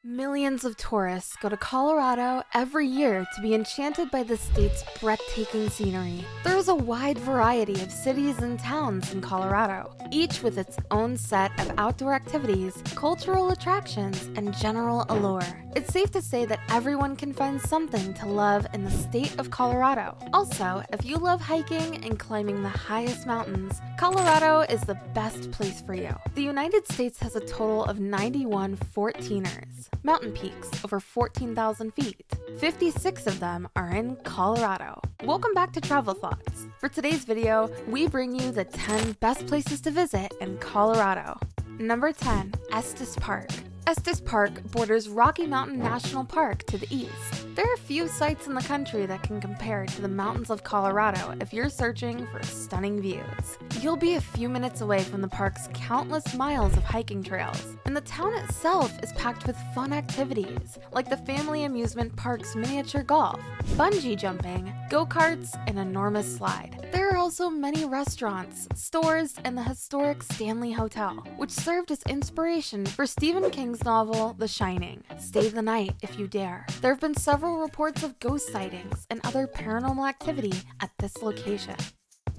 Millions of tourists go to Colorado every year to be enchanted by the state's breathtaking scenery. There is a wide variety of cities and towns in Colorado, each with its own set of outdoor activities, cultural attractions, and general allure. It's safe to say that everyone can find something to love in the state of Colorado. Also, if you love hiking and climbing the highest mountains, Colorado is the best place for you. The United States has a total of 91 14ers. Mountain peaks over 14,000 feet. 56 of them are in Colorado. Welcome back to Travel Thoughts. For today's video, we bring you the 10 best places to visit in Colorado. Number 10, Estes Park. Estes Park borders Rocky Mountain National Park to the east. There are few sites in the country that can compare to the mountains of Colorado if you're searching for stunning views. You'll be a few minutes away from the park's countless miles of hiking trails, and the town itself is packed with fun activities, like the family amusement park's miniature golf, bungee jumping, go-karts, and enormous slide. There are also many restaurants, stores, and the historic Stanley Hotel, which served as inspiration for Stephen King's novel, The Shining. Stay the night if you dare. There have been several reports of ghost sightings and other paranormal activity at this location.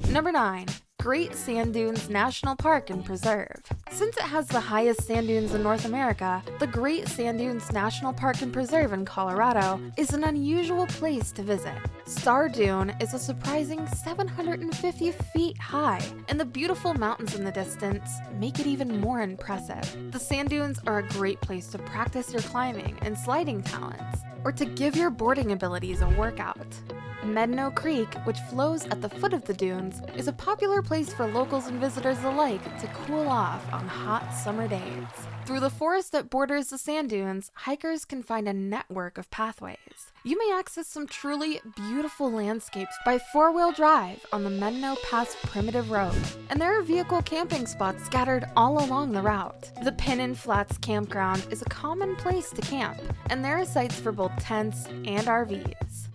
Number 9. Great Sand Dunes National Park and Preserve. Since it has the highest sand dunes in North America, the Great Sand Dunes National Park and Preserve in Colorado is an unusual place to visit. Star Dune is a surprising 750 feet high, and the beautiful mountains in the distance make it even more impressive. The sand dunes are a great place to practice your climbing and sliding talents, or to give your boarding abilities a workout. Medno Creek, which flows at the foot of the dunes, is a popular place for locals and visitors alike to cool off on hot summer days. Through the forest that borders the sand dunes, hikers can find a network of pathways. You may access some truly beautiful landscapes by four-wheel drive on the Medno Pass Primitive Road, and there are vehicle camping spots scattered all along the route. The Pinnon Flats Campground is a common place to camp, and there are sites for both tents and RVs.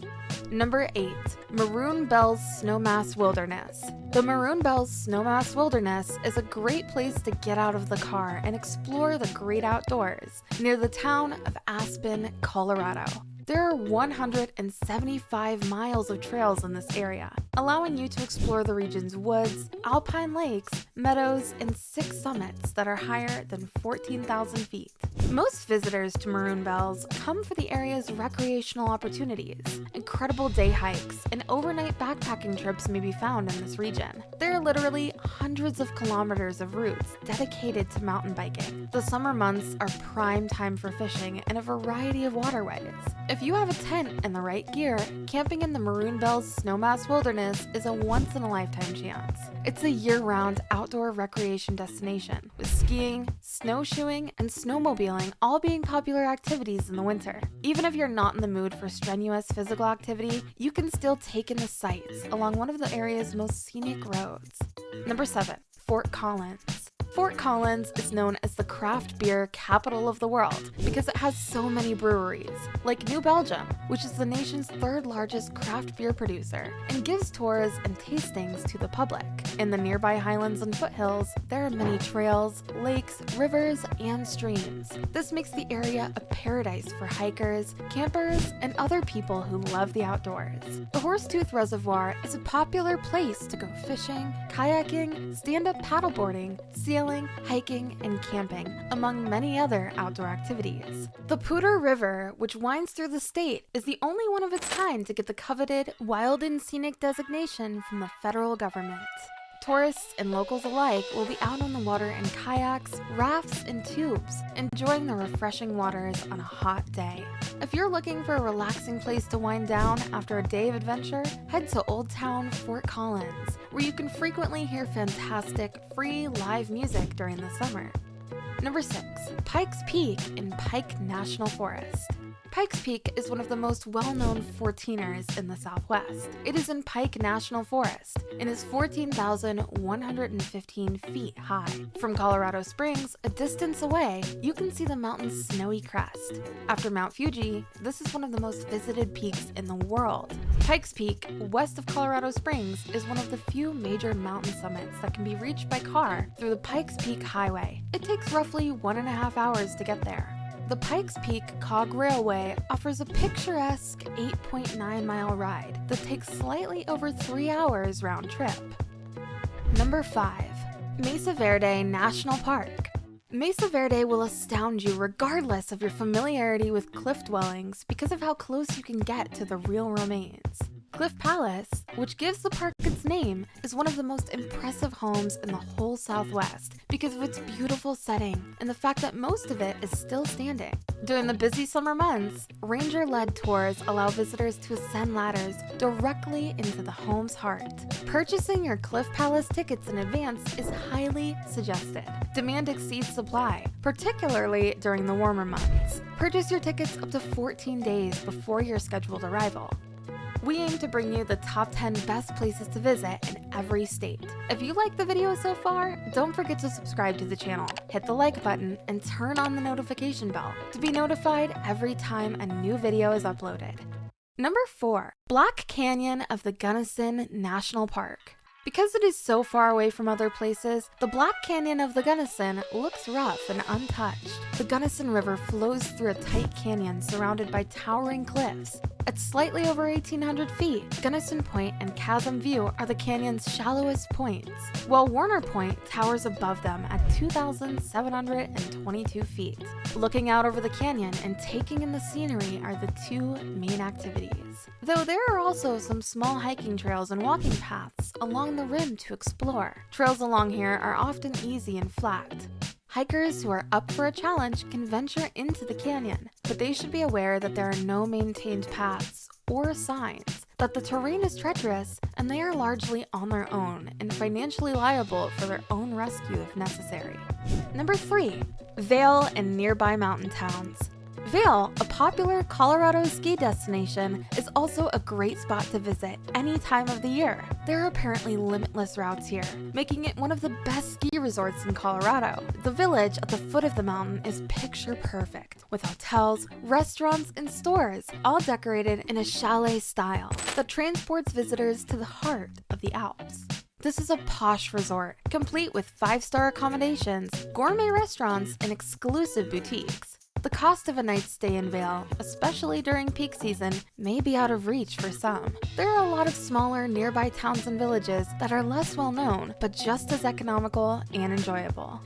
Number 8. Maroon Bells-Snowmass Wilderness. The Maroon Bells-Snowmass Wilderness is a great place to get out of the car and explore the great outdoors near the town of Aspen, Colorado. There are 175 miles of trails in this area, allowing you to explore the region's woods, alpine lakes, meadows, and 6 summits that are higher than 14,000 feet. Most visitors to Maroon Bells come for the area's recreational opportunities. Incredible day hikes and overnight backpacking trips may be found in this region. There are literally hundreds of kilometers of routes dedicated to mountain biking. The summer months are prime time for fishing in a variety of waterways. If you have a tent and the right gear, camping in the Maroon Bells-Snowmass Wilderness is a once-in-a-lifetime chance. It's a year-round outdoor recreation destination, with skiing, snowshoeing, and snowmobiling all being popular activities in the winter. Even if you're not in the mood for strenuous physical activity, you can still take in the sights along one of the area's most scenic roads. Number 7. Fort Collins. Fort Collins is known as the craft beer capital of the world because it has so many breweries, like New Belgium, which is the nation's 3rd largest craft beer producer, and gives tours and tastings to the public. In the nearby highlands and foothills, there are many trails, lakes, rivers, and streams. This makes the area a paradise for hikers, campers, and other people who love the outdoors. The Horsetooth Reservoir is a popular place to go fishing, kayaking, stand-up paddleboarding, sailing, hiking, and camping, among many other outdoor activities. The Poudre River, which winds through the state, is the only one of its kind to get the coveted Wild and Scenic designation from the federal government. Tourists and locals alike will be out on the water in kayaks, rafts, and tubes, enjoying the refreshing waters on a hot day. If you're looking for a relaxing place to wind down after a day of adventure, head to Old Town Fort Collins, where you can frequently hear fantastic, free live music during the summer. Number 6. Pikes Peak in Pike National Forest. Pikes Peak is one of the most well-known 14ers in the Southwest. It is in Pike National Forest and is 14,115 feet high. From Colorado Springs, a distance away, you can see the mountain's snowy crest. After Mount Fuji, this is one of the most visited peaks in the world. Pikes Peak, west of Colorado Springs, is one of the few major mountain summits that can be reached by car through the Pikes Peak Highway. It takes roughly 1.5 hours to get there. the Pikes Peak Cog Railway offers a picturesque 8.9-mile ride that takes slightly over 3 hours round trip. Number 5. Mesa Verde National Park. Mesa Verde will astound you regardless of your familiarity with cliff dwellings because of how close you can get to the real remains. Cliff Palace, which gives the park its name, is one of the most impressive homes in the whole Southwest because of its beautiful setting and the fact that most of it is still standing. During the busy summer months, ranger-led tours allow visitors to ascend ladders directly into the home's heart. Purchasing your Cliff Palace tickets in advance is highly suggested. Demand exceeds supply, particularly during the warmer months. Purchase your tickets up to 14 days before your scheduled arrival. We aim to bring you the top 10 best places to visit in every state. If you like the video so far, don't forget to subscribe to the channel, hit the like button, and turn on the notification bell to be notified every time a new video is uploaded. Number 4. Black Canyon of the Gunnison National Park. Because it is so far away from other places, the Black Canyon of the Gunnison looks rough and untouched. The Gunnison River flows through a tight canyon surrounded by towering cliffs. At slightly over 1,800 feet, Gunnison Point and Chasm View are the canyon's shallowest points, while Warner Point towers above them at 2,722 feet. Looking out over the canyon and taking in the scenery are the two main activities, though there are also some small hiking trails and walking paths along the rim to explore. Trails along here are often easy and flat. Hikers who are up for a challenge can venture into the canyon, but they should be aware that there are no maintained paths or signs, that the terrain is treacherous, and they are largely on their own and financially liable for their own rescue if necessary. Number 3. Vail and nearby mountain towns. Vail, a popular Colorado ski destination, is also a great spot to visit any time of the year. There are apparently limitless routes here, making it one of the best ski resorts in Colorado. The village at the foot of the mountain is picture perfect, with hotels, restaurants, and stores, all decorated in a chalet style that transports visitors to the heart of the Alps. This is a posh resort, complete with 5-star accommodations, gourmet restaurants, and exclusive boutiques. The cost of a night's stay in Vail, especially during peak season, may be out of reach for some. There are a lot of smaller nearby towns and villages that are less well known, but just as economical and enjoyable.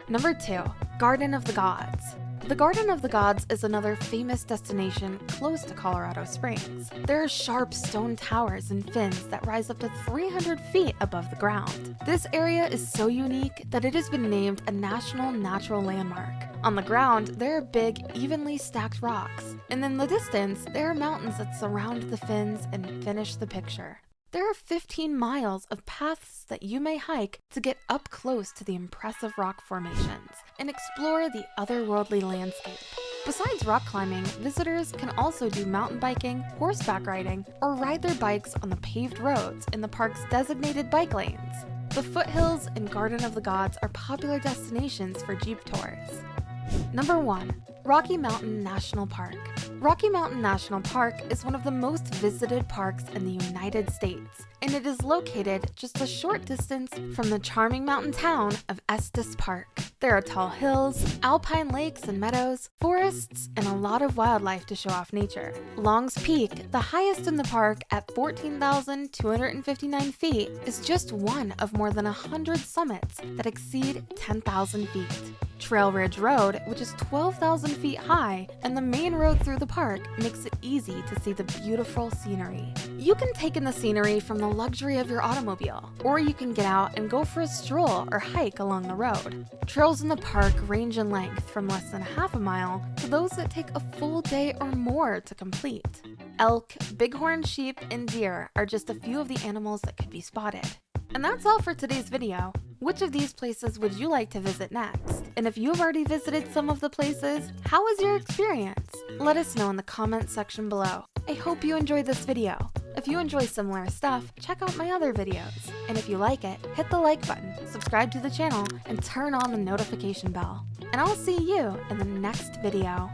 Number 2. Garden of the Gods. The Garden of the Gods is another famous destination close to Colorado Springs. There are sharp stone towers and fins that rise up to 300 feet above the ground. This area is so unique that it has been named a National Natural Landmark. On the ground, there are big, evenly stacked rocks, and in the distance, there are mountains that surround the fins and finish the picture. There are 15 miles of paths that you may hike to get up close to the impressive rock formations and explore the otherworldly landscape. Besides rock climbing, visitors can also do mountain biking, horseback riding, or ride their bikes on the paved roads in the park's designated bike lanes. The foothills and Garden of the Gods are popular destinations for Jeep tours. Number 1. Rocky Mountain National Park. Rocky Mountain National Park is one of the most visited parks in the United States, and it is located just a short distance from the charming mountain town of Estes Park. There are tall hills, alpine lakes and meadows, forests, and a lot of wildlife to show off nature. Long's Peak, the highest in the park at 14,259 feet, is just one of more than 100 summits that exceed 10,000 feet. Trail Ridge Road, which is 12,000 feet high, and the main road through the park makes it easy to see the beautiful scenery. You can take in the scenery from the luxury of your automobile, or you can get out and go for a stroll or hike along the road. Trails in the park range in length from less than half a mile to those that take a full day or more to complete. Elk, bighorn sheep, and deer are just a few of the animals that could be spotted. And that's all for today's video. Which of these places would you like to visit next? And if you've already visited some of the places, how was your experience? Let us know in the comments section below. I hope you enjoyed this video. If you enjoy similar stuff, check out my other videos. And if you like it, hit the like button, subscribe to the channel, and turn on the notification bell. And I'll see you in the next video.